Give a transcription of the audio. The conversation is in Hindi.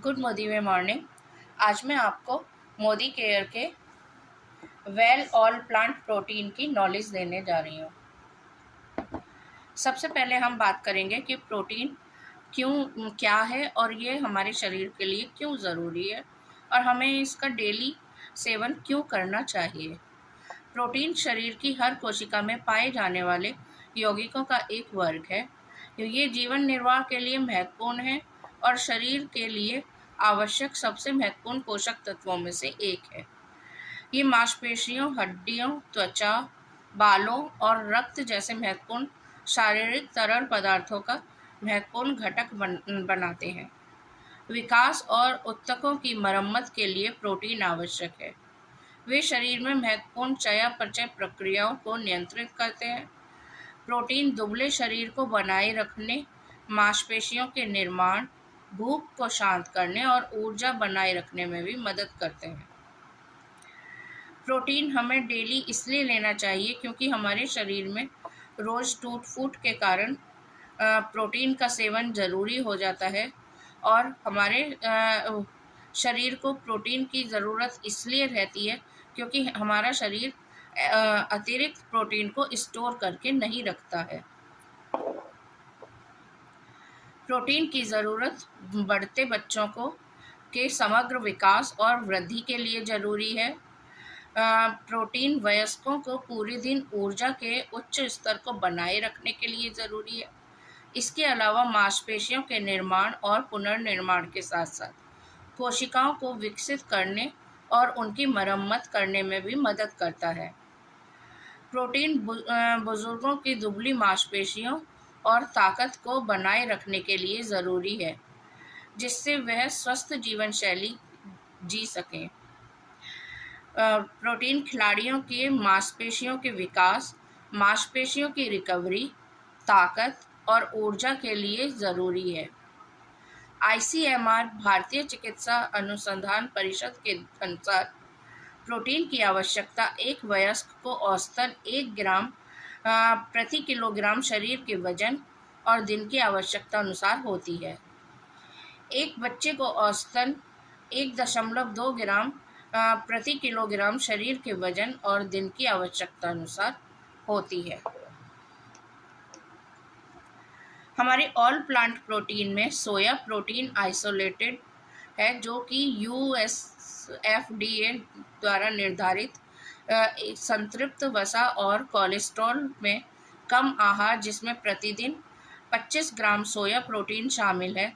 गुड मोदी वे मॉर्निंग। आज मैं आपको मोदी केयर के वेल ऑल प्लांट प्रोटीन की नॉलेज देने जा रही हूँ। सबसे पहले हम बात करेंगे कि प्रोटीन क्या है और ये हमारे शरीर के लिए क्यों ज़रूरी है और हमें इसका डेली सेवन क्यों करना चाहिए। प्रोटीन शरीर की हर कोशिका में पाए जाने वाले यौगिकों का एक वर्ग है। ये जीवन निर्वाह के लिए महत्वपूर्ण है और शरीर के लिए आवश्यक सबसे महत्वपूर्ण पोषक तत्वों में से एक है। ये मांसपेशियों, हड्डियों, त्वचा, बालों और रक्त जैसे महत्वपूर्ण शारीरिक तरल पदार्थों का महत्वपूर्ण घटक बनाते हैं। विकास और ऊतकों की मरम्मत के लिए प्रोटीन आवश्यक है। वे शरीर में महत्वपूर्ण चयापचय प्रक्रियाओं को नियंत्रित करते हैं। प्रोटीन दुबले शरीर को बनाए रखने, मांसपेशियों के निर्माण, भूख को शांत करने और ऊर्जा बनाए रखने में भी मदद करते हैं। प्रोटीन हमें डेली इसलिए लेना चाहिए क्योंकि हमारे शरीर में रोज़ टूट फूट के कारण प्रोटीन का सेवन ज़रूरी हो जाता है और हमारे शरीर को प्रोटीन की ज़रूरत इसलिए रहती है क्योंकि हमारा शरीर अतिरिक्त प्रोटीन को स्टोर करके नहीं रखता है। प्रोटीन की ज़रूरत बढ़ते बच्चों के समग्र विकास और वृद्धि के लिए ज़रूरी है। प्रोटीन वयस्कों को पूरे दिन ऊर्जा के उच्च स्तर को बनाए रखने के लिए ज़रूरी है। इसके अलावा मांसपेशियों के निर्माण और पुनर्निर्माण के साथ साथ कोशिकाओं को विकसित करने और उनकी मरम्मत करने में भी मदद करता है। प्रोटीन बुजुर्गों की दुबली मांसपेशियों और ताकत को बनाए रखने के लिए ज़रूरी है, जिससे वह स्वस्थ जीवन शैली जी सकें। प्रोटीन खिलाड़ियों के मांसपेशियों के विकास, मांसपेशियों की रिकवरी, ताकत और ऊर्जा के लिए ज़रूरी है। ICMR भारतीय चिकित्सा अनुसंधान परिषद के अनुसार प्रोटीन की आवश्यकता एक वयस्क को औसतन 1 ग्राम प्रति किलोग्राम शरीर के वजन और दिन की आवश्यकता अनुसार होती है। एक बच्चे को औसतन 1.2 ग्राम प्रति किलोग्राम शरीर के वजन और दिन की आवश्यकता अनुसार होती है। हमारे ऑल प्लांट प्रोटीन में सोया प्रोटीन आइसोलेटेड है, जो कि USFDA द्वारा निर्धारित संतृप्त वसा और कोलेस्ट्रॉल में कम आहार, जिसमें प्रतिदिन 25 ग्राम सोया प्रोटीन शामिल है,